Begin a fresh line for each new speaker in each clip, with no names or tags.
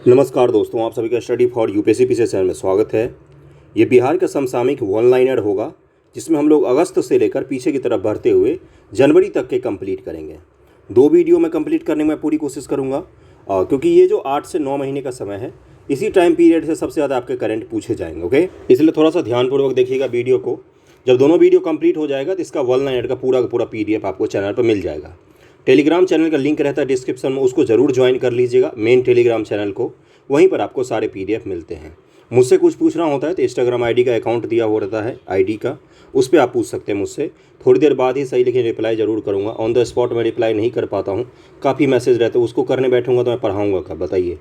नमस्कार दोस्तों, आप सभी का study for UPSC PC channel में स्वागत है। ये बिहार का समसामयिक वन लाइनर होगा जिसमें हम लोग अगस्त से लेकर पीछे की तरफ बढ़ते हुए जनवरी तक के कंप्लीट करेंगे। 2 वीडियो में कंप्लीट करने में पूरी कोशिश करूँगा क्योंकि ये जो 8 से 9 महीने का समय है, इसी टाइम पीरियड से सबसे ज़्यादा आपके करंट पूछे जाएंगे। ओके, इसलिए थोड़ा सा ध्यानपूर्वक देखिएगा वीडियो को। जब दोनों वीडियो कंप्लीट हो जाएगा तो इसका वन लाइनर का पूरा PDF आपको चैनल पर मिल जाएगा। टेलीग्राम चैनल का लिंक रहता है डिस्क्रिप्शन में, उसको ज़रूर ज्वाइन कर लीजिएगा, मेन टेलीग्राम चैनल को। वहीं पर आपको सारे PDF मिलते हैं। मुझसे कुछ पूछना होता है तो इंस्टाग्राम आईडी का अकाउंट दिया हो रहता है आईडी का, उस पर आप पूछ सकते हैं मुझसे। थोड़ी देर बाद ही सही लेकिन रिप्लाई ज़रूर करूँगा। ऑन द स्पॉट मैं रिप्लाई नहीं कर पाता हूँ, काफ़ी मैसेज रहते हैं, उसको करने बैठूंगा तो मैं पढ़ाऊँगा कब, बताइए।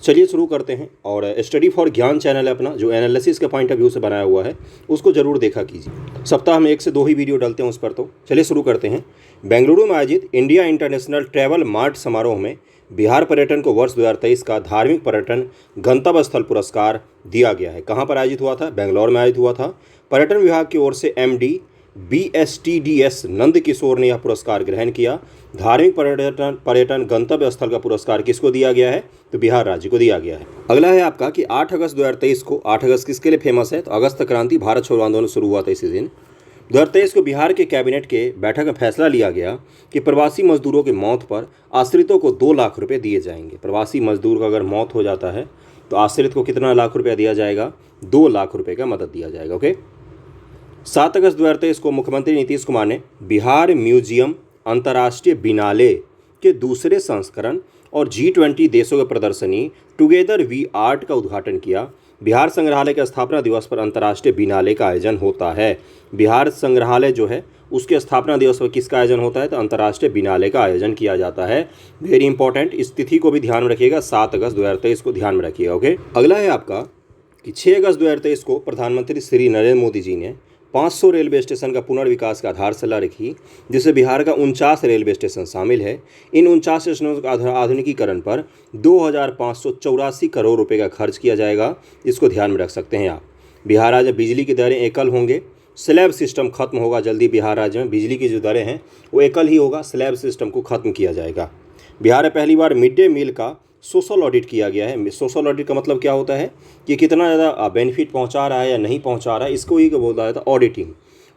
चलिए शुरू करते हैं। और स्टडी फॉर ज्ञान चैनल है अपना, जो एनालिसिस के पॉइंट ऑफ व्यू से बनाया हुआ है, उसको ज़रूर देखा कीजिए। सप्ताह में 1 से 2 ही वीडियो डालते हैं उस पर। तो चलिए शुरू करते हैं। बेंगलुरु में आयोजित इंडिया इंटरनेशनल ट्रैवल मार्ट समारोह में बिहार पर्यटन को वर्ष 2023 का धार्मिक पर्यटन गंतव्य स्थल पुरस्कार दिया गया है। कहाँ पर आयोजित हुआ था? बेंगलौर में आयोजित हुआ था। पर्यटन विभाग की ओर से MD BSTDS नंद किशोर ने यह पुरस्कार ग्रहण किया। धार्मिक पर्यटन गंतव्य स्थल का पुरस्कार किसको दिया गया है? तो बिहार राज्य को दिया गया है। अगला है आपका कि 8 अगस्त 2023 को, 8 अगस्त किसके लिए फेमस है? तो अगस्त क्रांति, भारत छोड़ो आंदोलन शुरू हुआ था इसी दिन। 2023 को बिहार के कैबिनेट के बैठक में फैसला लिया गया कि प्रवासी मजदूरों की मौत पर आश्रितों को 2 लाख रुपए दिए जाएंगे। प्रवासी मजदूर का अगर मौत हो जाता है तो आश्रित को कितना लाख रुपया दिया जाएगा? 2 लाख रुपए का मदद दिया जाएगा। ओके। 7 अगस्त 2023 को मुख्यमंत्री नीतीश कुमार ने बिहार म्यूजियम अंतर्राष्ट्रीय बिनाले के दूसरे संस्करण और G20 देशों के प्रदर्शनी टुगेदर वी आर्ट का उद्घाटन किया। बिहार संग्रहालय के स्थापना दिवस पर अंतर्राष्ट्रीय बिनाले का आयोजन होता है। बिहार संग्रहालय जो है उसके स्थापना दिवस पर किसका आयोजन होता है? तो अंतर्राष्ट्रीय बिनाले का आयोजन किया जाता है। वेरी इंपॉर्टेंट, इस तिथि को भी ध्यान में रखिएगा, 7 अगस्त 2023 को ध्यान में रखिएगा। ओके। अगला है आपका कि 6 अगस्त 2023 को प्रधानमंत्री श्री नरेंद्र मोदी जी ने 500 रेलवे स्टेशन का पुनर्विकास का आधारशिला रखी, जिसमें बिहार का 49 रेलवे स्टेशन शामिल है। इन 49 स्टेशनों के आधुनिकीकरण पर 2584 करोड़ रुपए का खर्च किया जाएगा। इसको ध्यान में रख सकते हैं आप। बिहार राज्य में बिजली की दरें एकल होंगे, स्लैब सिस्टम खत्म होगा जल्दी। बिहार राज्य में बिजली की जो दरें हैं वो एकल ही होगा, स्लैब सिस्टम को खत्म किया जाएगा। बिहार में पहली बार मिड डे मील का सोशल ऑडिट किया गया है। सोशल ऑडिट का मतलब क्या होता है कि कितना ज़्यादा बेनिफिट पहुंचा रहा है या नहीं पहुंचा रहा है, इसको ही बोला जाता है ऑडिटिंग।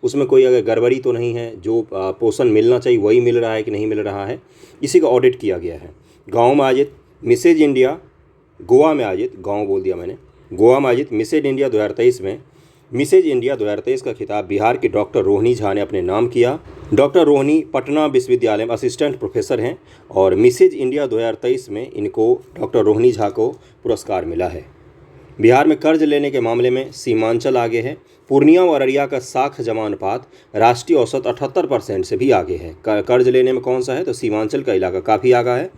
उसमें कोई अगर गड़बड़ी तो नहीं है, जो पोषण मिलना चाहिए वही मिल रहा है कि नहीं मिल रहा है, इसी का ऑडिट किया गया है। गाँव में आयोजित मिसेज इंडिया, गोवा में आयोजित, गाँव बोल दिया मैंने, गोवा में आयोजित मिसेज इंडिया 2023 में मिसेज इंडिया 2023 का खिताब बिहार की डॉक्टर रोहिणी झा ने अपने नाम किया। डॉक्टर रोहिणी पटना विश्वविद्यालय में असिस्टेंट प्रोफेसर हैं और मिसेज इंडिया 2023 में इनको डॉक्टर रोहिणी झा को पुरस्कार मिला है। बिहार में कर्ज लेने के मामले में सीमांचल आगे है। पूर्णिया और अररिया का साख जमा अनुपात राष्ट्रीय औसत 78% से भी आगे है। कर्ज लेने में कौन सा है? तो सीमांचल का इलाका काफ़ी आगा है।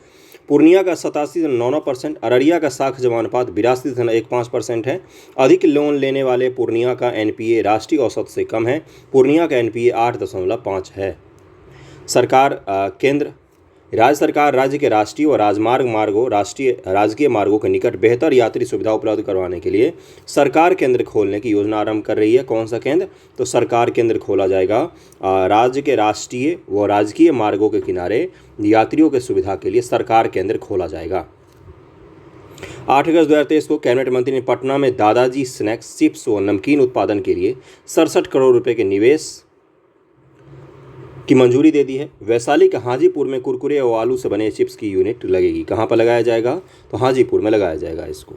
पूर्णिया का 87.99%, अररिया का साख जमा अनुपात 82.15% है। अधिक लोन लेने वाले पूर्णिया का NPA राष्ट्रीय औसत से कम है। पूर्णिया का NPA 8.5 है। राज्य सरकार राज्य के राष्ट्रीय और राजकीय मार्गों के निकट बेहतर यात्री सुविधा उपलब्ध करवाने के लिए सरकार केंद्र खोलने की योजना आरंभ कर रही है। कौन सा केंद्र? तो सरकार केंद्र खोला जाएगा राज्य के राष्ट्रीय व राजकीय मार्गों के किनारे यात्रियों की सुविधा के लिए सरकार केंद्र खोला जाएगा। 8 अगस्त 2023 को कैबिनेट मंत्री ने पटना में दादाजी स्नैक्स, चिप्स व नमकीन उत्पादन के लिए 67 करोड़ रुपए के निवेश की मंजूरी दे दी है। वैशाली के हाजीपुर में कुरकुरे और आलू से बने चिप्स की यूनिट लगेगी। कहाँ पर लगाया जाएगा? तो हाजीपुर में लगाया जाएगा इसको।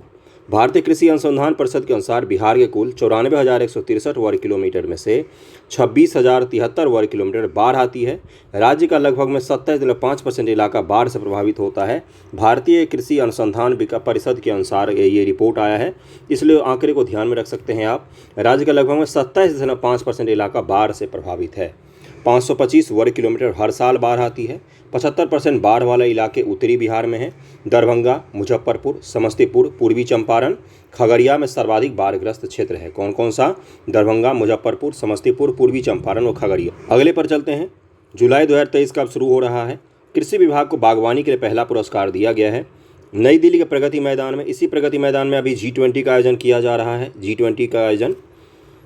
भारतीय कृषि अनुसंधान परिषद के अनुसार बिहार के कुल 94,163 वर्ग किलोमीटर में से 26,073 वर्ग किलोमीटर बाढ़ आती है। राज्य का लगभग में 27.5% इलाका बाढ़ से प्रभावित होता है। भारतीय कृषि अनुसंधान परिषद के अनुसार ये रिपोर्ट आया है, इसलिए आंकड़े को ध्यान में रख सकते हैं आप। राज्य का लगभग में 27.5% इलाका बाढ़ से प्रभावित है। 525 वर्ग किलोमीटर हर साल बाढ़ आती है। 75% बाढ़ वाले इलाके उत्तरी बिहार में हैं। दरभंगा, मुजफ्फरपुर, समस्तीपुर, पूर्वी चंपारण, खगड़िया में सर्वाधिक बाढ़ग्रस्त क्षेत्र है। कौन कौन सा? दरभंगा, मुजफ्फरपुर, समस्तीपुर, पूर्वी चंपारण और खगड़िया। अगले पर चलते हैं। जुलाई 2023 कब शुरू हो रहा है? कृषि विभाग को बागवानी के लिए पहला पुरस्कार दिया गया है नई दिल्ली के प्रगति मैदान में। इसी प्रगति मैदान में अभी G20 का आयोजन किया जा रहा है। G20 का आयोजन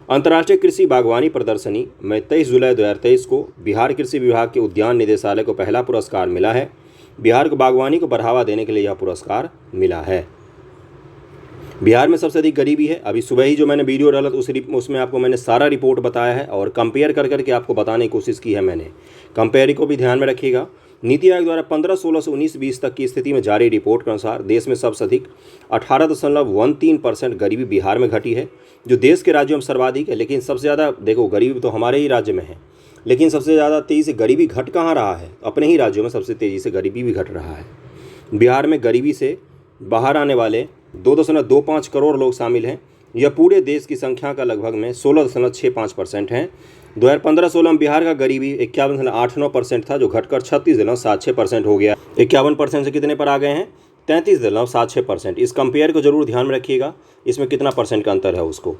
अंतर्राष्ट्रीय कृषि बागवानी प्रदर्शनी में 23 जुलाई 2023 को बिहार कृषि विभाग के उद्यान निदेशालय को पहला पुरस्कार मिला है। बिहार को बागवानी को बढ़ावा देने के लिए यह पुरस्कार मिला है। बिहार में सबसे अधिक गरीबी है। अभी सुबह ही जो मैंने वीडियो डाला तो उसमें आपको मैंने सारा रिपोर्ट बताया है और कंपेयर कर करके आपको बताने की कोशिश की है मैंने। कंपेयर को भी ध्यान में रखिएगा। नीति आयोग द्वारा 15-16 से 19-20 तक की स्थिति में जारी रिपोर्ट के अनुसार देश में सबसे अधिक 18.13% गरीबी बिहार में घटी है, जो देश के राज्यों में सर्वाधिक है। लेकिन सबसे ज़्यादा देखो गरीबी तो हमारे ही राज्य में है, लेकिन सबसे ज़्यादा तेज़ी से गरीबी घट कहाँ रहा है? अपने ही राज्यों में सबसे तेज़ी से गरीबी भी घट रहा है। बिहार में गरीबी से बाहर आने वाले 2.25 करोड़ लोग शामिल हैं। यह पूरे देश की संख्या का लगभग में 16.65% है। 2015-16 में बिहार का गरीबी 51.89% था, जो घटकर 36.76% हो गया। 51% से कितने पर आ गए हैं? 33.76%। इस कंपेयर को जरूर ध्यान में रखिएगा, इसमें कितना परसेंट का अंतर है उसको।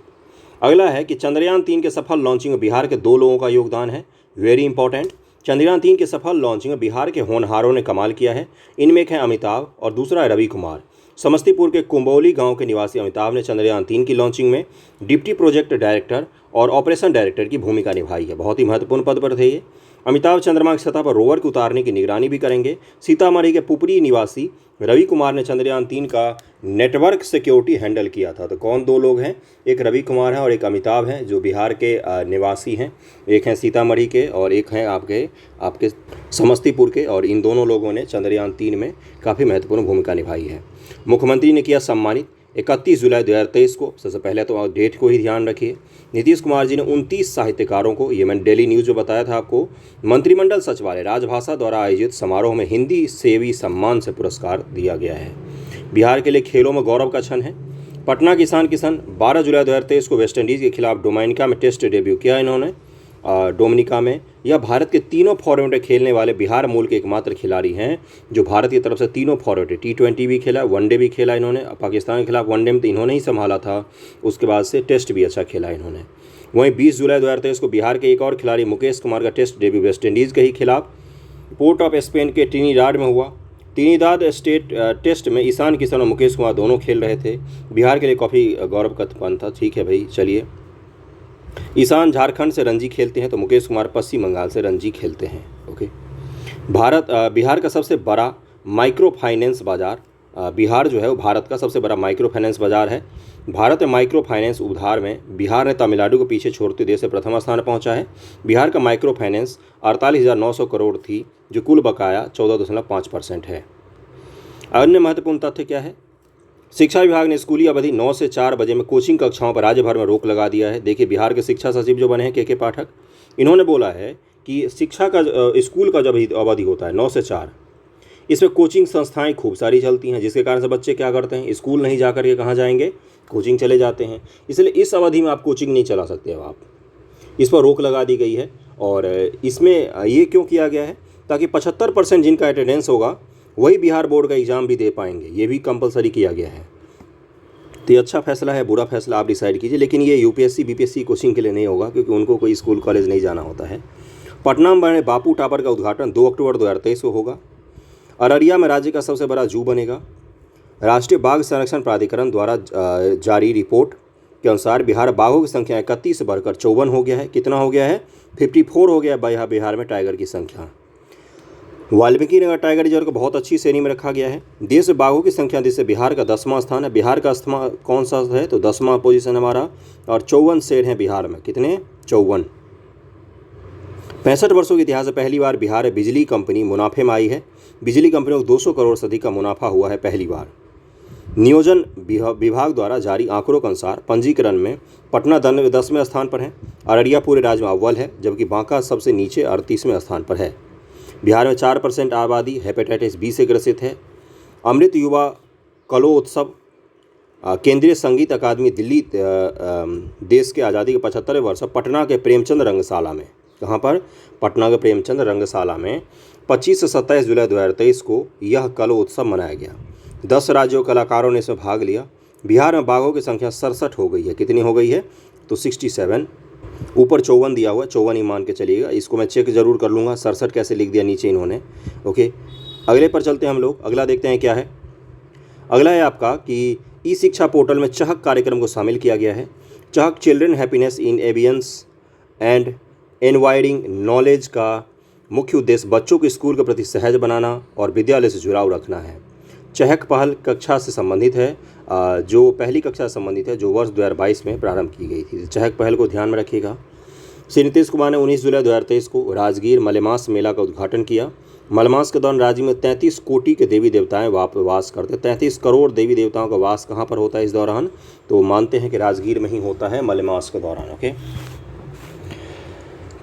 अगला है कि चंद्रयान 3 के सफल लॉन्चिंग में बिहार के 2 लोगों का योगदान है। Very important. चंद्रयान 3 के सफल लॉन्चिंग में बिहार के होनहारों ने कमाल किया है। इनमें एक है अमिताभ और दूसरा है रवि कुमार। समस्तीपुर के कुंबौली गांव के निवासी अमिताभ ने चंद्रयान 3 की लॉन्चिंग में डिप्टी प्रोजेक्ट डायरेक्टर और ऑपरेशन डायरेक्टर की भूमिका निभाई है। बहुत ही महत्वपूर्ण पद पर थे ये। अमिताभ चंद्रमा की सतह पर रोवर को उतारने की निगरानी भी करेंगे। सीतामढ़ी के पुपरी निवासी रवि कुमार ने चंद्रयान 3 का नेटवर्क सिक्योरिटी हैंडल किया था। तो कौन 2 लोग हैं? एक रवि कुमार हैं और एक अमिताभ हैं, जो बिहार के निवासी हैं। एक हैं सीतामढ़ी के और एक हैं आपके समस्तीपुर के, और इन दोनों लोगों ने चंद्रयान 3 में काफ़ी महत्वपूर्ण भूमिका निभाई है। मुख्यमंत्री ने किया सम्मानित 31 जुलाई 2023 को। सबसे पहले तो डेट को ही ध्यान रखिए। नीतीश कुमार जी ने 29 साहित्यकारों को, ये मैंने डेली न्यूज़ में बताया था आपको, मंत्रिमंडल सचिवालय राजभाषा द्वारा आयोजित समारोह में हिंदी सेवी सम्मान से पुरस्कार दिया गया है। बिहार के लिए खेलों में गौरव का क्षण है। पटना किसान 12 जुलाई 2023 को वेस्टइंडीज़ के खिलाफ डोमिनिका में टेस्ट डेब्यू किया इन्होंने। डोमिनिका में यह भारत के तीनों फॉर्मेट में खेलने वाले बिहार मूल के एकमात्र खिलाड़ी हैं जो भारत की तरफ से तीनों फॉर्मेट, T20 भी खेला, वनडे भी खेला इन्होंने। पाकिस्तान के खिलाफ वनडे में तो इन्होंने ही संभाला था, उसके बाद से टेस्ट भी अच्छा खेला इन्होंने। वहीं 20 जुलाई 2023 को बिहार के एक और खिलाड़ी मुकेश कुमार का टेस्ट डेब्यू वेस्टइंडीज़ के ही खिलाफ पोर्ट ऑफ स्पेन के ट्रिनिडाड में हुआ। ट्रिनिडाद स्टेट टेस्ट में ईशान किशन और मुकेश कुमार दोनों खेल रहे थे। बिहार के लिए काफ़ी गौरव का पन था। ठीक है भाई, चलिए। ईशान झारखंड से रणजी खेलते हैं तो मुकेश कुमार पश्चिम बंगाल से रणजी खेलते हैं। ओके। बिहार का सबसे बड़ा माइक्रो फाइनेंस बाजार, बिहार जो है वो भारत का सबसे बड़ा माइक्रो फाइनेंस बाजार है। भारत में माइक्रो फाइनेंस उधार में बिहार ने तमिलनाडु को पीछे छोड़ते देश से प्रथम स्थान पहुंचा है। बिहार का माइक्रो फाइनेंस 48,900 करोड़ थी, जो कुल बकाया 14.5% है। अन्य महत्वपूर्ण तथ्य क्या है? शिक्षा विभाग ने स्कूली अवधि 9 से 4 बजे में कोचिंग कक्षाओं पर राज्य भर में रोक लगा दिया है। देखिए, बिहार के शिक्षा सचिव जो बने हैं के पाठक, इन्होंने बोला है कि शिक्षा का स्कूल का जब अवधि होता है 9 से 4, इसमें कोचिंग संस्थाएं खूब सारी चलती हैं, जिसके कारण से बच्चे क्या करते हैं, स्कूल नहीं जा करके कहाँ जाएंगे, कोचिंग चले जाते हैं। इसलिए इस अवधि में आप कोचिंग नहीं चला सकते हो आप, इस पर रोक लगा दी गई है। और इसमें ये क्यों किया गया है? ताकि 75% जिनका अटेंडेंस होगा वही बिहार बोर्ड का एग्ज़ाम भी दे पाएंगे, ये भी कंपलसरी किया गया है। तो ये अच्छा फैसला है, बुरा फैसला आप डिसाइड कीजिए, लेकिन ये यूपीएससी बीपीएससी कोचिंग के लिए नहीं होगा, क्योंकि उनको कोई स्कूल कॉलेज नहीं जाना होता है। पटना में बने बापू टावर का उद्घाटन 2 अक्टूबर 2023 को होगा। अररिया में राज्य का सबसे बड़ा जू बनेगा। राष्ट्रीय बाघ संरक्षण प्राधिकरण द्वारा जारी रिपोर्ट के अनुसार बिहार बाघों की संख्या 31 से बढ़कर 54 हो गया है। कितना हो गया है? 54 हो गया है बिहार में टाइगर की संख्या। वाल्मीकि नगर टाइगर रिजर्व को बहुत अच्छी श्रेणी में रखा गया है। देश में बाघों की संख्या जिससे बिहार का 10वां स्थान है। बिहार का स्थान कौन सा है? तो 10वां पोजीशन हमारा, और 54 शेर हैं बिहार में। कितने? 54। 65 वर्षों के इतिहास से पहली बार बिहार में बिजली कंपनी मुनाफे में आई है। बिजली कंपनियों को 200 करोड़ से अधिक का मुनाफा हुआ है पहली बार। नियोजन विभाग द्वारा जारी आंकड़ों के अनुसार पंजीकरण में पटना 10वें स्थान पर है। अररिया पूरे राज्य में अव्वल है, जबकि बांका सबसे नीचे 38वें स्थान पर है। बिहार में 4% आबादी हेपेटाइटिस बी से ग्रसित है। अमृत युवा कलोत्सव केंद्रीय संगीत अकादमी दिल्ली देश के आज़ादी के 75वें वर्ष पटना के प्रेमचंद रंगशाला में, कहाँ पर? पटना के प्रेमचंद रंगशाला में 25 से 27 जुलाई 2023 को यह कलोत्सव मनाया गया। 10 राज्यों के कलाकारों ने इसमें भाग लिया। बिहार में बाघों की संख्या 67 हो गई है। कितनी हो गई है? तो 67। ऊपर 54 दिया हुआ है, 54 ही मान के चलिएगा। इसको मैं चेक जरूर कर लूँगा 67 कैसे लिख दिया नीचे इन्होंने। ओके, अगले पर चलते हैं हम लोग। अगला देखते हैं क्या है। अगला है आपका कि ई शिक्षा पोर्टल में चहक कार्यक्रम को शामिल किया गया है। Chahak children happiness in avians and environing knowledge का मुख्य उद्देश्य बच्चों को स्कूल के प्रति सहज बनाना और विद्यालय से जुड़ाव रखना है। चहक पहल कक्षा से संबंधित है। जो पहली कक्षा से संबंधित है, जो वर्ष 2022 में प्रारंभ की गई थी। चहक पहल को ध्यान में रखिएगा। श्री नीतीश कुमार ने 19 जुलाई 2023 को राजगीर मलेमास मेला का उद्घाटन किया। मलमास के दौरान राज्य में 33 कोटि के देवी देवताएं वास करते। 33 करोड़ देवी देवताओं का वास कहाँ पर होता है इस दौरान? तो मानते हैं कि राजगीर में ही होता है मलेमास के दौरान। ओके।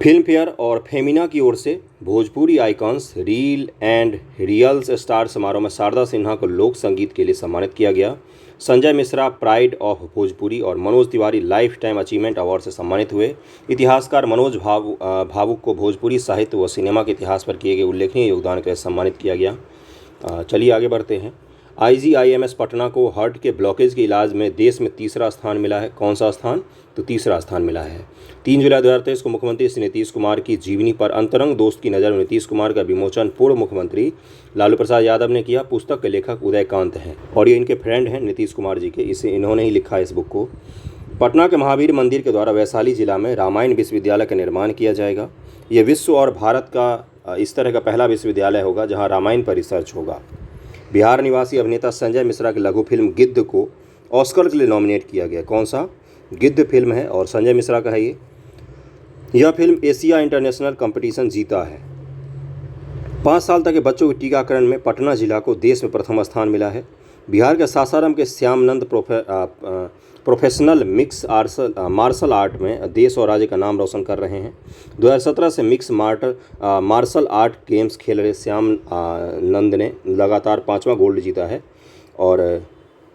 फिल्म फेयर और फेमिना की ओर से Bhojpuri icons reel and reals star समारोह में शारदा सिन्हा को लोक संगीत के लिए सम्मानित किया गया। संजय मिश्रा प्राइड ऑफ भोजपुरी और Manoj Tiwari life time achievement award से सम्मानित हुए। इतिहासकार मनोज भावुक को भोजपुरी साहित्य व सिनेमा के इतिहास पर किए गए उल्लेखनीय योगदान के लिए सम्मानित किया गया। चलिए आगे बढ़ते हैं। IGIMS पटना को हार्ट के ब्लॉकेज के इलाज में देश में तीसरा स्थान मिला है। कौन सा स्थान? तो तीसरा स्थान मिला है। 3 जुलाई 2023 को मुख्यमंत्री श्री नीतीश कुमार की जीवनी पर अंतरंग दोस्त की नज़र में नीतीश कुमार का विमोचन पूर्व मुख्यमंत्री लालू प्रसाद यादव ने किया। पुस्तक के लेखक उदयकांत हैं और ये इनके फ्रेंड हैं नीतीश कुमार जी के। इन्होंने ही लिखा है इस बुक को। पटना के महावीर मंदिर के द्वारा वैशाली जिला में रामायण विश्वविद्यालय का निर्माण किया जाएगा। ये विश्व और भारत का इस तरह का पहला विश्वविद्यालय होगा जहाँ रामायण पर रिसर्च होगा। बिहार निवासी अभिनेता संजय मिश्रा की लघु फिल्म गिद्ध को ऑस्कर के लिए नॉमिनेट किया गया। कौन सा? गिद्ध फिल्म है और संजय मिश्रा का है ये। यह फिल्म एशिया इंटरनेशनल कंपटीशन जीता है। 5 साल तक के बच्चों के टीकाकरण में पटना जिला को देश में प्रथम स्थान मिला है। बिहार के सासाराम के Shyamanand professional mix martial art में देश और राज्य का नाम रोशन कर रहे हैं। 2017 से मिक्स मार्शल आर्ट गेम्स खेल रहे श्यामानंद ने लगातार 5वां गोल्ड जीता है और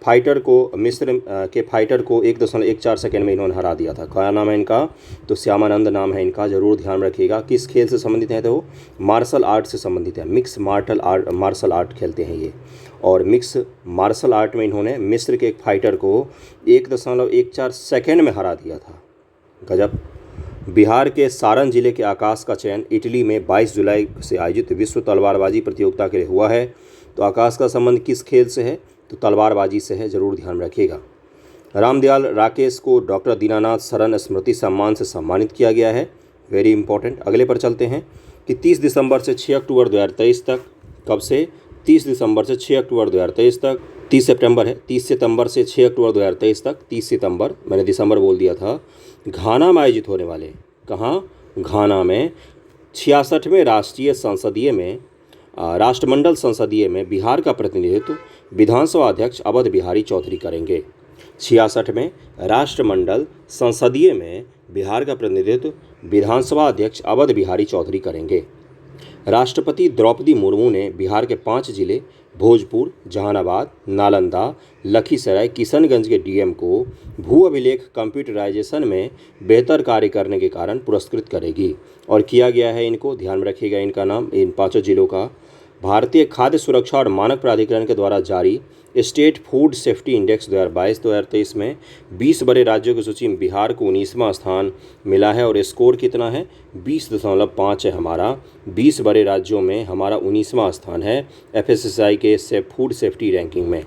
मिस्र के फाइटर को 1.14 सेकेंड में इन्होंने हरा दिया था। क्या नाम है इनका? तो श्यामानंद नाम है इनका, जरूर ध्यान रखिएगा। किस खेल से संबंधित है? तो मार्शल आर्ट से संबंधित है। मिक्स मार्शल आर्ट खेलते हैं ये। और मिक्स मार्शल आर्ट में इन्होंने मिस्र के एक फाइटर को 1.14 सेकेंड में हरा दिया था। गजब। बिहार के सारण जिले के आकाश का चयन इटली में 22 जुलाई से आयोजित विश्व तलवारबाजी प्रतियोगिता के लिए हुआ है। तो आकाश का संबंध किस खेल से है? तो तलवारबाजी से है, जरूर ध्यान रखिएगा। रामदयाल राकेश को डॉक्टर दीनानाथ शरण स्मृति सम्मान से सम्मानित किया गया है। Very important. अगले पर चलते हैं कि 30 दिसंबर से 6 अक्टूबर 2023 तक, कब से? 30 दिसंबर से 6 अक्टूबर 2023 तक, 30 सितंबर है, 30 सितंबर से 6 अक्टूबर 2023 तक, 30 सितंबर, मैंने दिसंबर बोल दिया था, घाना में आयोजित होने वाले, कहाँ? घाना में 66वें राष्ट्रमंडल संसदीय में बिहार का प्रतिनिधित्व विधानसभा अध्यक्ष अवध बिहारी चौधरी करेंगे। 66वें राष्ट्रमंडल संसदीय में बिहार का प्रतिनिधित्व विधानसभा अध्यक्ष अवध बिहारी चौधरी करेंगे। राष्ट्रपति द्रौपदी मुर्मू ने बिहार के 5 जिले भोजपुर, जहानाबाद, नालंदा, लखीसराय, किशनगंज के डीएम को भू अभिलेख कंप्यूटराइजेशन में बेहतर कार्य करने के कारण पुरस्कृत करेगी। और किया गया है इनको, ध्यान रखिएगा इनका नाम, इन 5 जिलों का। भारतीय खाद्य सुरक्षा और मानक प्राधिकरण के द्वारा जारी स्टेट फूड सेफ्टी इंडेक्स 2022-2023 में 20 बड़े राज्यों की सूची में बिहार को 19वां स्थान मिला है और स्कोर कितना है? 20.5 है हमारा। 20 बड़े राज्यों में हमारा 19वां स्थान है FSSAI के फूड सेफ्टी रैंकिंग में।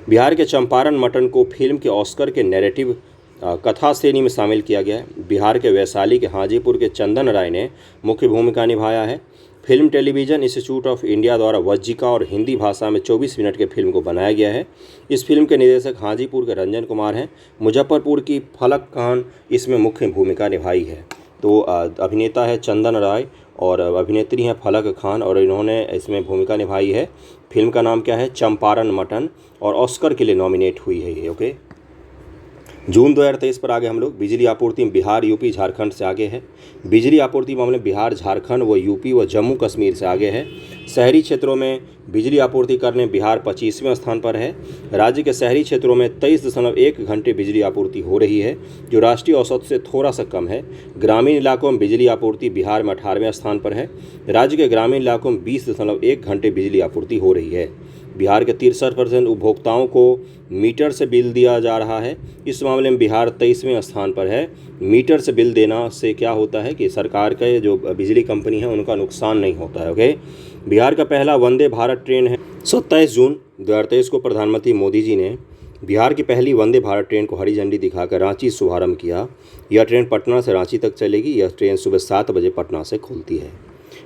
बिहार के चंपारण मटन को फिल्म के ऑस्कर के नैरेटिव कथा श्रेणी में शामिल किया गया है। बिहार के वैशाली के हाजीपुर के चंदन राय ने मुख्य भूमिका निभाया है। Film television institute of India द्वारा वज्जिका और हिंदी भाषा में 24 मिनट के फिल्म को बनाया गया है। इस फिल्म के निर्देशक हाजीपुर के रंजन कुमार हैं। मुजफ्फरपुर की फलक खान इसमें मुख्य भूमिका निभाई है। तो अभिनेता है चंदन राय और अभिनेत्री हैं फलक खान और इन्होंने इसमें भूमिका निभाई है। फिल्म का नाम क्या है? चंपारण मटन, और ऑस्कर के लिए नॉमिनेट हुई है ये। ओके। जून 2023 पर आगे हम लोग। बिजली आपूर्ति में बिहार, यूपी, झारखंड से आगे है। बिजली आपूर्ति मामले में बिहार, झारखंड व यूपी व जम्मू कश्मीर से आगे है। शहरी क्षेत्रों में बिजली आपूर्ति करने बिहार 25वें स्थान पर है। राज्य के शहरी क्षेत्रों में 23.1 घंटे बिजली आपूर्ति हो रही है, जो राष्ट्रीय औसत से थोड़ा सा कम है। ग्रामीण इलाकों में बिजली आपूर्ति बिहार में 18वें स्थान पर है। राज्य के ग्रामीण इलाकों में 20.1 घंटे बिजली आपूर्ति हो रही है। बिहार के 63% उपभोक्ताओं को मीटर से बिल दिया जा रहा है। इस मामले में बिहार 23वें स्थान पर है। मीटर से बिल देना से क्या होता है कि सरकार के जो बिजली कंपनी है उनका नुकसान नहीं होता है। ओके। बिहार का पहला वंदे भारत ट्रेन है। 27 जून 2023 को प्रधानमंत्री मोदी जी ने बिहार की पहली वंदे भारत ट्रेन को हरी झंडी दिखाकर रांची शुभारंभ किया। यह ट्रेन पटना से रांची तक चलेगी। यह ट्रेन सुबह 7 बजे पटना से खुलती है।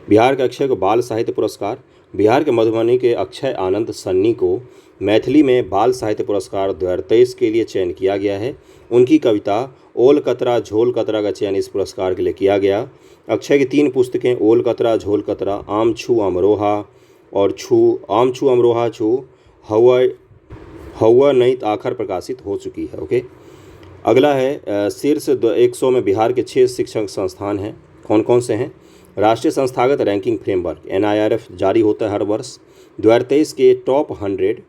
बिहार के अक्षय को बाल साहित्य पुरस्कार। बिहार के मधुबनी के अक्षय आनंद सन्नी को मैथिली में बाल साहित्य पुरस्कार 2023 के लिए चयन किया गया है। उनकी कविता ओल कतरा झोल कतरा का चयन इस पुरस्कार के लिए किया गया। अक्षय की 3 पुस्तकें ओल कतरा झोल कतरा, आम छू अमरोहा और आम छू अमरोहा छू हवा नहीं आखर प्रकाशित हो चुकी है। ओके, अगला है शीर्ष 100 में बिहार के 6 शिक्षण संस्थान हैं। कौन कौन से हैं? राष्ट्रीय संस्थागत रैंकिंग फ्रेमवर्क NIRF जारी होता है हर वर्ष। 2023 के टॉप 100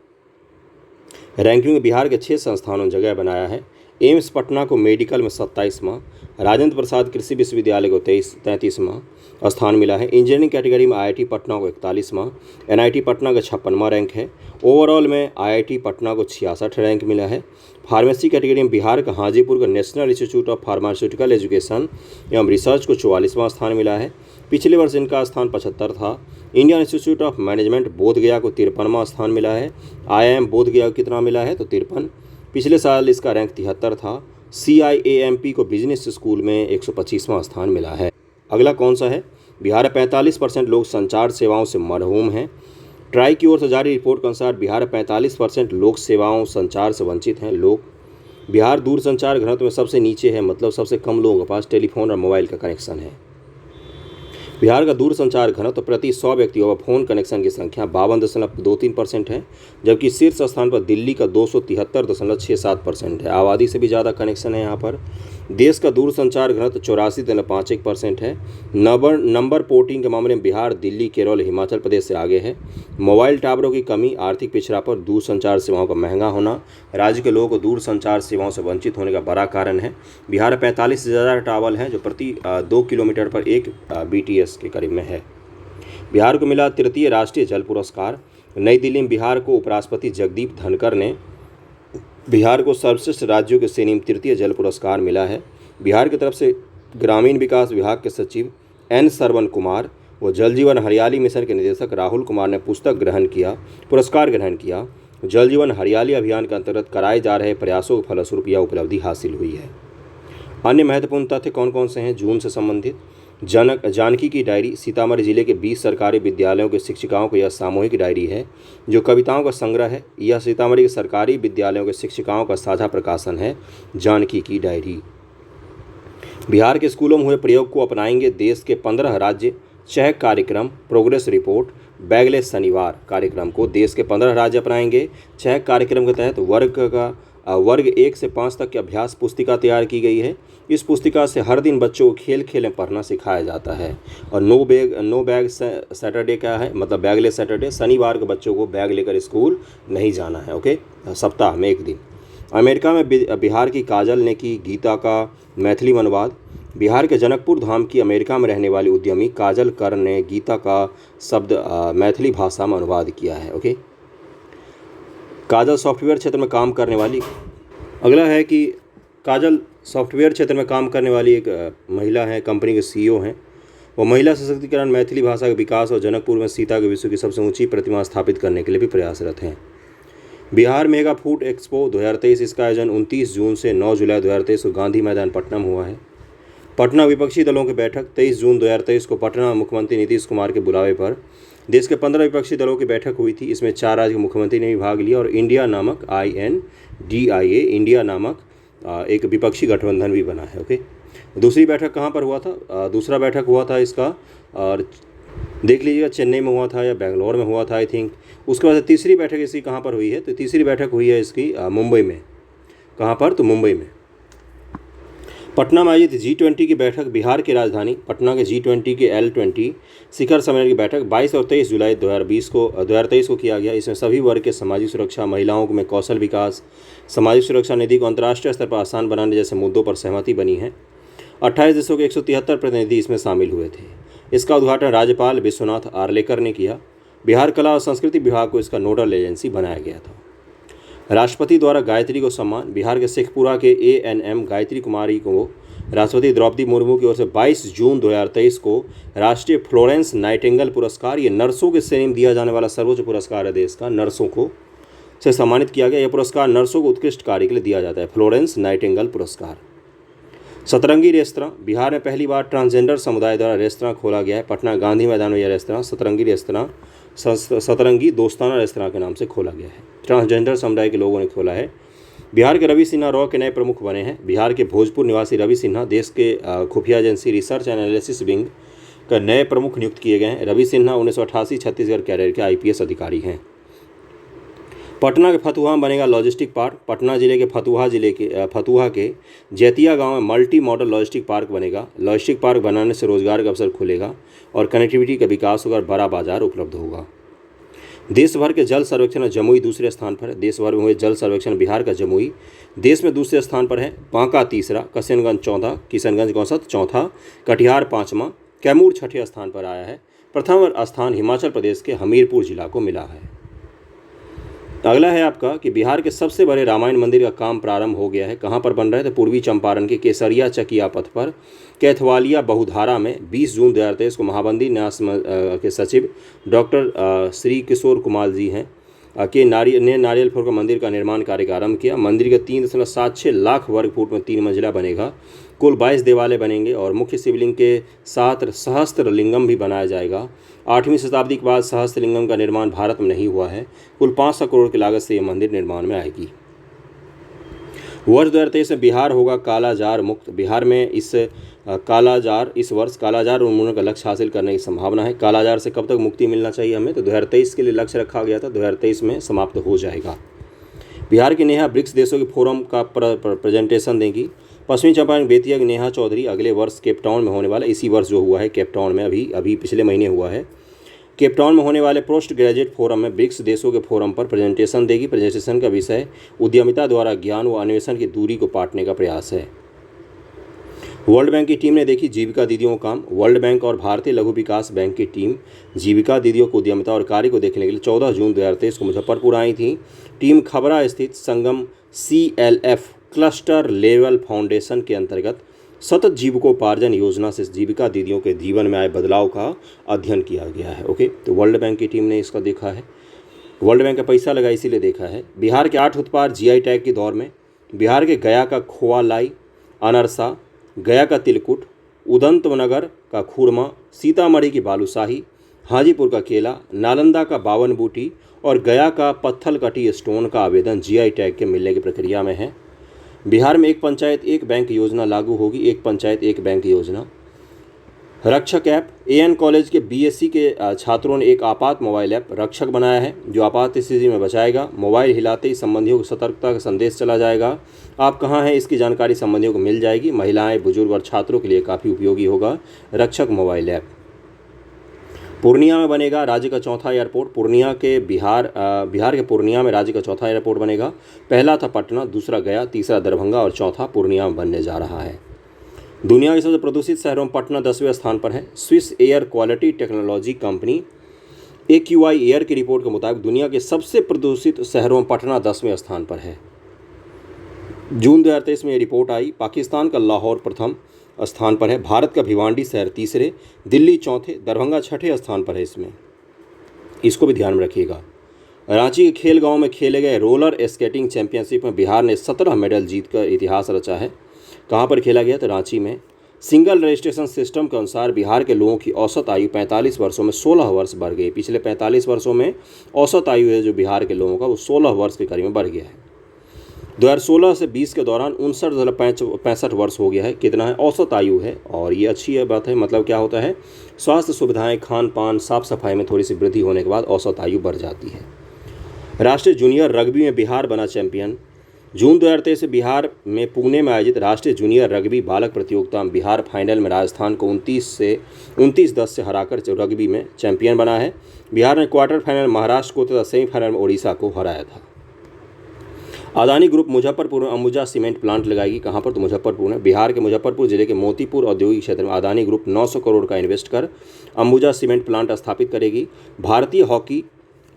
रैंकिंग में बिहार के 6 संस्थानों ने जगह बनाया है। एम्स पटना को मेडिकल में 27वां, राजेंद्र प्रसाद कृषि विश्वविद्यालय को 33वां स्थान मिला है। इंजीनियरिंग कैटेगरी में IIT पटना को 41वां, NIT पटना का 56वां रैंक है। ओवरऑल में IIT पटना को 66 रैंक मिला है। फार्मेसी कैटेगरी में बिहार का हाजीपुर का national institute of pharmaceutical education एवं रिसर्च को 44वां स्थान मिला है। पिछले वर्ष इनका स्थान 75 था। Indian institute of management Bodhgaya को 53वां स्थान मिला है। IIM बोधगया को कितना मिला है? तो 53। पिछले साल इसका रैंक 73 था। CIAMP को बिजनेस स्कूल में 125वां स्थान मिला है। अगला कौन सा है? बिहार में 45% लोग संचार सेवाओं से महरूम हैं। ट्राई की ओर से जारी रिपोर्ट के अनुसार बिहार में 45% लोक सेवाओं संचार से वंचित हैं लोग। बिहार दूरसंचार घनत्व में सबसे नीचे है, मतलब सबसे कम लोगों के पास टेलीफोन और मोबाइल का कनेक्शन है। बिहार का दूरसंचार घनत्व प्रति 100 व्यक्तियों पर फोन कनेक्शन की संख्या 52.23% है, जबकि शीर्ष स्थान पर दिल्ली का 273.67% है। आबादी से भी ज़्यादा कनेक्शन है यहाँ पर। देश का दूरसंचार घनत्व 84.51% है। नंबर पोर्टिंग के मामले में बिहार, दिल्ली, केरल, हिमाचल प्रदेश से आगे है। मोबाइल टावरों की कमी, आर्थिक पिछड़ापन, दूरसंचार सेवाओं का महंगा होना राज्य के लोगों को दूरसंचार सेवाओं से वंचित होने का बड़ा कारण है। बिहार में 45 से ज़्यादा टावर हैं जो प्रति 2 किलोमीटर पर 1 BTS के करीब में है। बिहार को मिला तृतीय राष्ट्रीय जल पुरस्कार। नई दिल्ली में बिहार को उपराष्ट्रपति जगदीप धनखड़ ने बिहार को सर्वश्रेष्ठ राज्यों की श्रेणी में तृतीय जल पुरस्कार मिला है। बिहार की तरफ से ग्रामीण विकास विभाग के सचिव N सरवण कुमार व जल जीवन हरियाली मिशन के निदेशक राहुल कुमार ने पुरस्कार ग्रहण किया। जल जीवन हरियाली अभियान के अंतर्गत कराए जा रहे प्रयासों के फलस्वरूप यह उपलब्धि हासिल हुई है। अन्य महत्वपूर्ण तथ्य कौन कौन से हैं जून से संबंधित? जानकी की डायरी सीतामढ़ी जिले के 20 सरकारी विद्यालयों के शिक्षिकाओं को यह सामूहिक डायरी है जो कविताओं का संग्रह है। यह सीतामढ़ी के सरकारी विद्यालयों के शिक्षिकाओं का साझा प्रकाशन है। जानकी की डायरी। बिहार के स्कूलों में हुए प्रयोग को अपनाएंगे देश के 15 राज्य। चहक कार्यक्रम, प्रोग्रेस रिपोर्ट, बैगलेस शनिवार कार्यक्रम को देश के 15 राज्य अपनाएंगे। चहक कार्यक्रम के तहत वर्ग 1 से 5 तक की अभ्यास पुस्तिका तैयार की गई है। इस पुस्तिका से हर दिन बच्चों को खेल खेल में पढ़ना सिखाया जाता है। और नो बैग सैटरडे क्या है? मतलब बैगलेस सैटरडे, शनिवार को बच्चों को बैग लेकर स्कूल नहीं जाना है। ओके, सप्ताह में 1 दिन। अमेरिका में बिहार की काजल ने की गीता का मैथिली में अनुवाद। बिहार के जनकपुर धाम की अमेरिका में रहने वाली उद्यमी काजल कर ने गीता का शब्द मैथिली भाषा में अनुवाद किया है। ओके, काजल सॉफ्टवेयर क्षेत्र में काम करने वाली। अगला है कि काजल सॉफ्टवेयर क्षेत्र में काम करने वाली एक महिला है, कंपनी के CEO हैं। वो महिला सशक्तिकरण, मैथिली भाषा के विकास और जनकपुर में सीता के विश्व की सबसे ऊंची प्रतिमा स्थापित करने के लिए भी प्रयासरत हैं। बिहार मेगा फूड एक्सपो 2023, इसका आयोजन 29 जून से 9 जुलाई 2023 को गांधी मैदान पटना में हुआ है। पटना विपक्षी दलों की बैठक 23 जून 2023 को पटना मुख्यमंत्री नीतीश कुमार के बुलावे पर देश के 15 विपक्षी दलों की बैठक हुई थी। इसमें 4 राज्य के मुख्यमंत्री ने भी भाग लिया और इंडिया नामक INDIA इंडिया नामक एक विपक्षी गठबंधन भी बना है। ओके, दूसरी बैठक कहाँ पर हुआ था? दूसरा बैठक हुआ था इसका, और देख लीजिएगा चेन्नई में हुआ था या बेंगलोर में हुआ था आई थिंक। उसके बाद तीसरी बैठक इसकी कहाँ पर हुई है? तो तीसरी बैठक हुई है इसकी मुंबई में। कहाँ पर? तो मुंबई में। पटना में आयोजित G20 की बैठक, बिहार की राजधानी पटना के G20 के L20 शिखर सम्मेलन की बैठक 22 और 23 जुलाई 2023 को किया गया। इसमें सभी वर्ग के सामाजिक सुरक्षा, महिलाओं में कौशल विकास, सामाजिक सुरक्षा निधि को अंतर्राष्ट्रीय स्तर पर आसान बनाने जैसे मुद्दों पर सहमति बनी है। 28 देशों के 173 प्रतिनिधि इसमें शामिल हुए थे। इसका उद्घाटन राज्यपाल विश्वनाथ आर्लेकर ने किया। बिहार कला और संस्कृति विभाग को इसका नोडल एजेंसी बनाया गया था। राष्ट्रपति द्वारा गायत्री को सम्मान, बिहार के शेखपुरा के ANM गायत्री कुमारी को राष्ट्रपति द्रौपदी मुर्मू की ओर से 22 जून 2023 को राष्ट्रीय फ्लोरेंस नाइटिंगेल पुरस्कार, ये नर्सों के श्रेणी में दिया जाने वाला सर्वोच्च पुरस्कार है देश का, नर्सों को से सम्मानित किया गया। यह पुरस्कार नर्सों को उत्कृष्ट कार्य के लिए दिया जाता है, फ्लोरेंस नाइटिंगेल पुरस्कार। सतरंगी रेस्तरां, बिहार में पहली बार ट्रांसजेंडर समुदाय द्वारा रेस्तरां खोला गया है। पटना गांधी मैदान में यह रेस्तरां सतरंगी दोस्ताना रेस्तरां के नाम से खोला गया है। ट्रांसजेंडर समुदाय के लोगों ने खोला है। बिहार के रवि सिन्हा रॉ के नए प्रमुख बने हैं। बिहार के भोजपुर निवासी रवि सिन्हा देश के खुफिया agency research and analysis wing का नए प्रमुख नियुक्त किए गए हैं। रवि सिन्हा 1988 छत्तीसगढ़ कैडर के IPS अधिकारी हैं। पटना के फतुहा में बनेगा लॉजिस्टिक पार्क। पटना जिले के फतुहा के जैतिया गांव में मल्टी मॉडल लॉजिस्टिक पार्क बनेगा। लॉजिस्टिक पार्क बनाने से रोजगार का अवसर खुलेगा और कनेक्टिविटी का विकास होगा और बड़ा बाजार उपलब्ध होगा। देश भर के जल सर्वेक्षण में जमुई दूसरे स्थान पर है। देश भर में हुए जल सर्वेक्षण बिहार का जमुई देश में दूसरे स्थान पर है। बांका तीसरा, किशनगंज चौथा, किशनगंज गौसत चौथा, कटिहार पाँचवां, कैमूर छठे स्थान पर आया है। प्रथम स्थान हिमाचल प्रदेश के हमीरपुर जिला को मिला है। अगला है आपका कि बिहार के सबसे बड़े रामायण मंदिर का काम प्रारंभ हो गया है। कहाँ पर बन रहा है? तो पूर्वी चंपारण के केसरिया चकिया पथ पर कैथवालिया बहुधारा में 20 जून 2023 को महाबंदी न्यास के सचिव डॉक्टर श्री किशोर कुमार जी हैं के नारियल फोड़ का मंदिर का निर्माण कार्य का आरंभ किया। मंदिर के 3.76 लाख वर्ग फुट में 3 मंजिला बनेगा। कुल 22 देवालय बनेंगे और मुख्य शिवलिंग के साथ सहस्त्र लिंगम भी बनाया जाएगा। 8वीं शताब्दी के बाद सहस्त्र लिंगम का निर्माण भारत में नहीं हुआ है। कुल 500 करोड़ की लागत से यह मंदिर निर्माण में आएगी। वर्ष 2023 में बिहार होगा कालाजार मुक्त। बिहार में इस वर्ष कालाजार उन्मूलन का लक्ष्य हासिल करने की संभावना है। कालाजार से कब तक मुक्ति मिलना चाहिए हमें? तो 2023 के लिए लक्ष्य रखा गया था, 2023 में समाप्त हो जाएगा। बिहार की नेहा ब्रिक्स देशों के फोरम का प्रेजेंटेशन देंगी। पश्चिमी चंपारण बेतिया की नेहा चौधरी अगले वर्ष केपटाउन में होने वाला, इसी वर्ष जो हुआ है केपटाउन में, अभी पिछले महीने हुआ है, केपटाउन में होने वाले पोस्ट ग्रेजुएट फोरम में ब्रिक्स देशों के फोरम पर प्रेजेंटेशन देगी। प्रेजेंटेशन का विषय उद्यमिता द्वारा ज्ञान व अन्वेषण की दूरी को पाटने का प्रयास है। वर्ल्ड बैंक की टीम ने देखी जीविका दीदियों का काम। वर्ल्ड बैंक और भारतीय लघु विकास बैंक की टीम जीविका दीदियों को उद्यमिता और कार्य को देखने के लिए 14 जून 2023 को मुजफ्फरपुर आई थी। टीम खबरा स्थित संगम CLF क्लस्टर लेवल फाउंडेशन के अंतर्गत सतत जीविकोपार्जन योजना से जीविका दीदियों के जीवन में आए बदलाव का अध्ययन किया गया है। ओके, तो वर्ल्ड बैंक की टीम ने इसका देखा है। वर्ल्ड बैंक का पैसा लगा इसीलिए देखा है। बिहार के 8 उत्पाद GI टैग के दौर में। बिहार के गया का खोआ लाई, अनरसा, गया का तिलकुट, उदंतनगर का खुरमा, सीतामढ़ी की बालूशाही, हाजीपुर का केला, नालंदा का बावन बूटी और गया का पत्थल कटी स्टोन का आवेदन GI टैग के मिलने की प्रक्रिया में है। बिहार में एक पंचायत एक बैंक योजना लागू होगी। एक पंचायत एक बैंक योजना। रक्षक ऐप। AN कॉलेज के BSc के छात्रों ने एक आपात मोबाइल ऐप रक्षक बनाया है जो आपात स्थिति में बचाएगा। मोबाइल हिलाते ही संबंधियों को सतर्कता का संदेश चला जाएगा। आप कहाँ हैं इसकी जानकारी संबंधियों को मिल जाएगी। महिलाएं, बुजुर्ग और छात्रों के लिए काफ़ी उपयोगी होगा रक्षक मोबाइल ऐप। पूर्णिया में बनेगा राज्य का चौथा एयरपोर्ट। बिहार के पूर्णिया में राज्य का चौथा एयरपोर्ट बनेगा। पहला था पटना, दूसरा गया, तीसरा दरभंगा और चौथा पूर्णिया में बनने जा रहा है। दुनिया के सबसे प्रदूषित शहरों में पटना 10वें स्थान पर है। Swiss air quality technology company AQI air की रिपोर्ट के मुताबिक दुनिया के सबसे प्रदूषित शहरों में पटना 10वें स्थान पर है। जून 2023 में ये रिपोर्ट आई। पाकिस्तान का लाहौर प्रथम स्थान पर है। भारत का भिवांडी शहर तीसरे, दिल्ली चौथे, दरभंगा छठे स्थान पर है। इसको भी ध्यान में रखिएगा। रांची के खेल गांव में खेले गए रोलर स्केटिंग चैंपियनशिप में बिहार ने 17 मेडल जीतकर इतिहास रचा है। कहाँ पर खेला गया? तो रांची में। सिंगल रजिस्ट्रेशन सिस्टम के अनुसार बिहार के लोगों की औसत आयु 45 वर्षों में 16 वर्ष बढ़ गई। पिछले 45 वर्षों में औसत आयु है जो बिहार के लोगों का वो 16 वर्ष के करीब में बढ़ गया है। 2016 से 20 के दौरान 59.65 वर्ष हो गया है। कितना है? औसत आयु है। और ये अच्छी है बात है। मतलब क्या होता है? स्वास्थ्य सुविधाएं, खान पान, साफ सफाई में थोड़ी सी वृद्धि होने के बाद औसत आयु बढ़ जाती है। राष्ट्रीय जूनियर रग्बी में बिहार बना चैंपियन। जून 2023 से बिहार में पुणे में आयोजित राष्ट्रीय जूनियर रग्बी बालक प्रतियोगिता में बिहार फाइनल में राजस्थान को 29-10 से हराकर रग्बी में चैंपियन बना है। बिहार ने क्वार्टर फाइनल महाराष्ट्र को तथा सेमीफाइनल में ओडिशा को हराया था। अदानी ग्रुप मुजफ्फरपुर में अंबुजा सीमेंट प्लांट लगाएगी। कहाँ पर? तो मुजफ्फरपुर में। बिहार के मुजफ्फरपुर जिले के मोतीपुर औद्योगिक क्षेत्र में अदानी ग्रुप 900 करोड़ का इन्वेस्ट कर अंबुजा सीमेंट प्लांट स्थापित करेगी। भारतीय हॉकी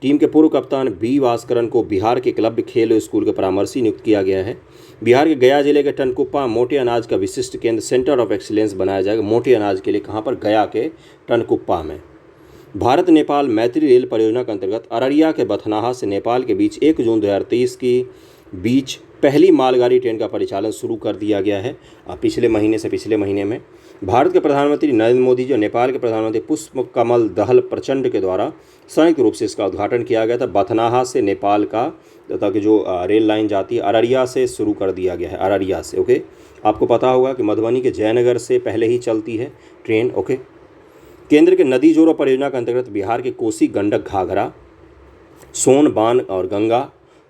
टीम के पूर्व कप्तान B भास्करन को बिहार के क्लब खेल स्कूल के परामर्शी नियुक्त किया गया है। बिहार के गया जिले के टनकुप्पा मोटे अनाज का विशिष्ट केंद्र सेंटर ऑफ एक्सीलेंस बनाया जाएगा। मोटे अनाज के लिए कहाँ पर? गया के टनकुप्पा में। भारत नेपाल मैत्री रेल परियोजना के अंतर्गत अररिया के बथनाहा से नेपाल के बीच 1 जून 2023 की बीच पहली मालगाड़ी ट्रेन का परिचालन शुरू कर दिया गया है। पिछले महीने में भारत के प्रधानमंत्री नरेंद्र मोदी जी और नेपाल के प्रधानमंत्री पुष्पकमल दहल प्रचंड के द्वारा संयुक्त रूप से इसका उद्घाटन किया गया था। बथनाहा से नेपाल का तथा कि जो रेल लाइन जाती है अररिया से शुरू कर दिया गया है, अररिया से। ओके, आपको पता होगा कि मधुबनी के जयनगर से पहले ही चलती है ट्रेन। ओके, केंद्र के नदी जोड़ो परियोजना के अंतर्गत बिहार के कोसी, गंडक, घाघरा, सोन, बान और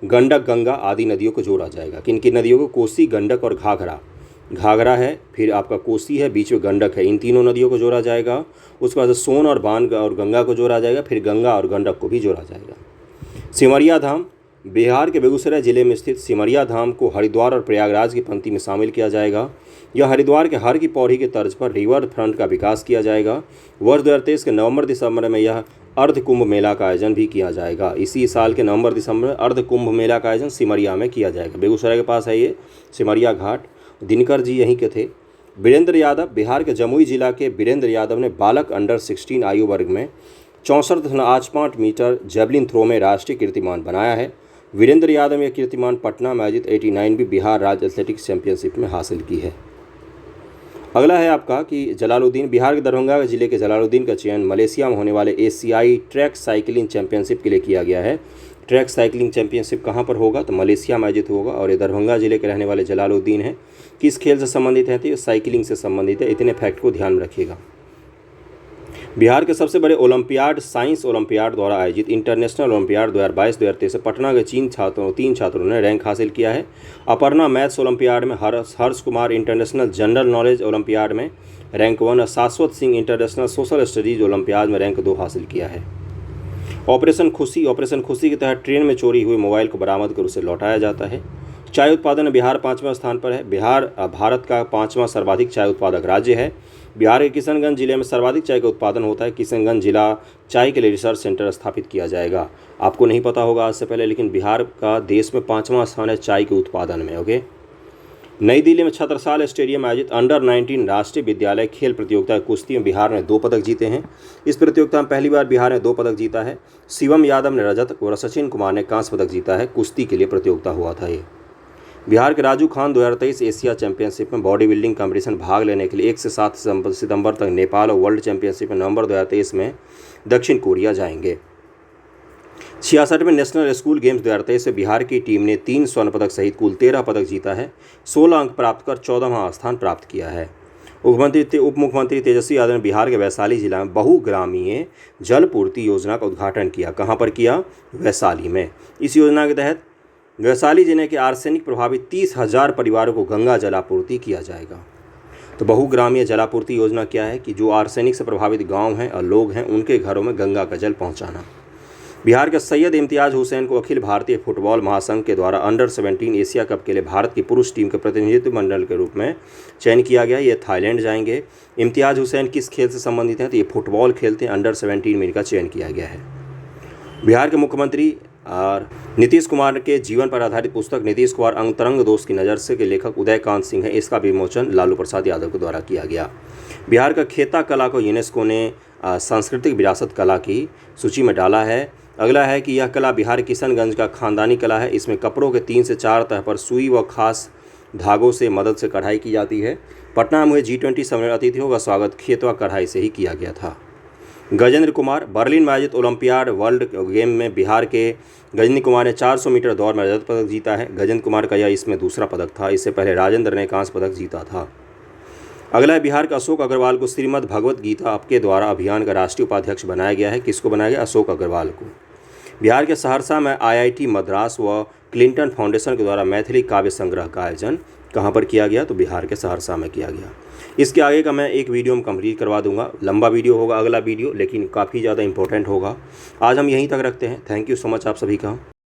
गंडक, गंगा आदि नदियों को जोड़ा जाएगा। किन किन नदियों को? कोसी, गंडक और घाघरा। घाघरा है, फिर आपका कोसी है, बीच में गंडक है, इन तीनों नदियों को जोड़ा जाएगा। उसके बाद सोन और बान और गंगा को जोड़ा जाएगा, फिर गंगा और गंडक को भी जोड़ा जाएगा। सिमरिया धाम, बिहार के बेगूसराय जिले में स्थित सिमरिया धाम को हरिद्वार और प्रयागराज की पंक्ति में शामिल किया जाएगा। यह हरिद्वार के हर की पौड़ी की तर्ज पर रिवर फ्रंट का विकास किया जाएगा। वर्ष 2023 के नवंबर-दिसंबर में यह अर्ध कुंभ मेला का आयोजन भी किया जाएगा। इसी साल के नवंबर-दिसंबर में अर्ध कुंभ मेला का आयोजन सिमरिया में किया जाएगा। बेगूसराय के पास है ये सिमरिया घाट। दिनकर जी यहीं के थे। वीरेंद्र यादव, बिहार के जमुई जिला के वीरेंद्र यादव ने बालक अंडर 16 आयु वर्ग में 64.85 मीटर जेवलिन थ्रो में राष्ट्रीय कीर्तिमान बनाया है। वीरेंद्र यादव ने यह कीर्तिमान पटना में आयोजित 89वीं बिहार राज्य एथलेटिक्स चैंपियनशिप में हासिल की है। अगला है आपका कि जलालुद्दीन, बिहार के दरभंगा जिले के जलालुद्दीन का चयन मलेशिया में होने वाले एशियाई ट्रैक साइकिलिंग चैंपियनशिप के लिए किया गया है। ट्रैक साइकिलिंग चैंपियनशिप कहाँ पर होगा? तो मलेशिया में आयोजित होगा। और ये दरभंगा जिले के रहने वाले जलालुद्दीन हैं। किस खेल से संबंधित है? तो ये साइकिलिंग से संबंधित है। इतने फैक्ट को ध्यान में रखिएगा। बिहार के सबसे बड़े ओलंपियाड साइंस ओलंपियाड द्वारा आयोजित इंटरनेशनल ओलंपियाड 2022-2023 पटना के तीन छात्रों ने रैंक हासिल किया है। अपर्णा मैथ्स ओलंपियाड में, Harsh Kumar international general knowledge olympiad में रैंक 1 और Shashwat Singh international social studies olympiad में रैंक 2 हासिल किया है। ऑपरेशन खुशी के तहत ट्रेन में चोरी हुए मोबाइल को बरामद कर उसे लौटाया जाता है। चाय उत्पादन में बिहार 5वें स्थान पर है। बिहार भारत का 5वां सर्वाधिक चाय उत्पादक राज्य है। बिहार के किशनगंज जिले में सर्वाधिक चाय का उत्पादन होता है। किशनगंज जिला चाय के लिए रिसर्च सेंटर स्थापित किया जाएगा। आपको नहीं पता होगा आज से पहले, लेकिन बिहार का देश में 5वां स्थान है चाय के उत्पादन में। ओके, नई दिल्ली में छत्रसाल स्टेडियम में आयोजित अंडर 19 राष्ट्रीय विद्यालय खेल प्रतियोगिता कुश्ती में बिहार ने 2 पदक जीते हैं। इस प्रतियोगिता में पहली बार बिहार ने 2 पदक जीता है। शिवम यादव ने रजत और सचिन कुमार ने कांस्य पदक जीता है। कुश्ती के लिए प्रतियोगिता हुआ था ये। बिहार के राजू खान 2023 एशिया चैंपियनशिप में बॉडी बिल्डिंग कंपटीशन भाग लेने के लिए 1 से 7 सितंबर तक नेपाल और वर्ल्ड चैंपियनशिप में नवंबर 2023 में दक्षिण कोरिया जाएंगे। 66वें नेशनल स्कूल गेम्स 2023 में बिहार की टीम ने 3 स्वर्ण पदक सहित कुल 13 पदक जीता है। 16 अंक प्राप्त कर 14वां स्थान प्राप्त किया है। उप मुख्यमंत्री तेजस्वी यादव ने बिहार के वैशाली जिला में बहुग्रामीय जल पूर्ति योजना का उद्घाटन किया। कहाँ पर किया? वैशाली में। इस योजना के तहत वैशाली जिले के आर्सेनिक प्रभावित 30,000 परिवारों को गंगा जलापूर्ति किया जाएगा। तो बहुग्रामीय जलापूर्ति योजना क्या है कि जो आर्सेनिक से प्रभावित गांव हैं और लोग हैं उनके घरों में गंगा का जल पहुंचाना। बिहार के सैयद इम्तियाज हुसैन को अखिल भारतीय फुटबॉल महासंघ के द्वारा अंडर 17 एशिया कप के लिए भारत की पुरुष टीम के प्रतिनिधित्व मंडल के रूप में चयन किया गया। ये थाईलैंड जाएंगे। इम्तियाज हुसैन किस खेल से संबंधित हैं? तो ये फुटबॉल खेलते हैं। अंडर 17 में इनका चयन किया गया है। बिहार के मुख्यमंत्री और नीतीश कुमार के जीवन पर आधारित पुस्तक नीतीश कुमार अंतरंग दोस्त की नज़र से के लेखक उदयकांत सिंह है। इसका विमोचन लालू प्रसाद यादव के द्वारा किया गया। बिहार का खेता कला को यूनेस्को ने सांस्कृतिक विरासत कला की सूची में डाला है। अगला है कि यह कला बिहार किशनगंज का खानदानी कला है। इसमें कपड़ों के 3 से 4 तह पर सुई व खास धागों से मदद से कढ़ाई की जाती है। पटना में हुए G20 सम्मेलन अतिथियों का स्वागत खेतवा कढ़ाई से ही किया गया था। गजेंद्र कुमार, बर्लिन में आयोजित ओलंपियाड वर्ल्ड गेम में बिहार के गजेंद्र कुमार ने 400 मीटर दौड़ में रजत पदक जीता है। गजेंद्र कुमार का यह इसमें दूसरा पदक था। इससे पहले राजेंद्र ने कांस्य पदक जीता था। अगला है बिहार का अशोक अग्रवाल को श्रीमद् भगवत गीता आपके द्वारा अभियान का राष्ट्रीय उपाध्यक्ष बनाया गया है। किसको बनाया गया? अशोक अग्रवाल को। बिहार के सहरसा में IIT मद्रास व क्लिंटन फाउंडेशन के द्वारा मैथिली काव्य संग्रह का आयोजन कहाँ पर किया गया? तो बिहार के सहरसा में किया गया। इसके आगे का मैं एक वीडियो में कंप्लीट करवा दूंगा। लंबा वीडियो होगा अगला वीडियो, लेकिन काफ़ी ज़्यादा इंपॉर्टेंट होगा। आज हम यहीं तक रखते हैं। थैंक यू सो मच आप सभी का।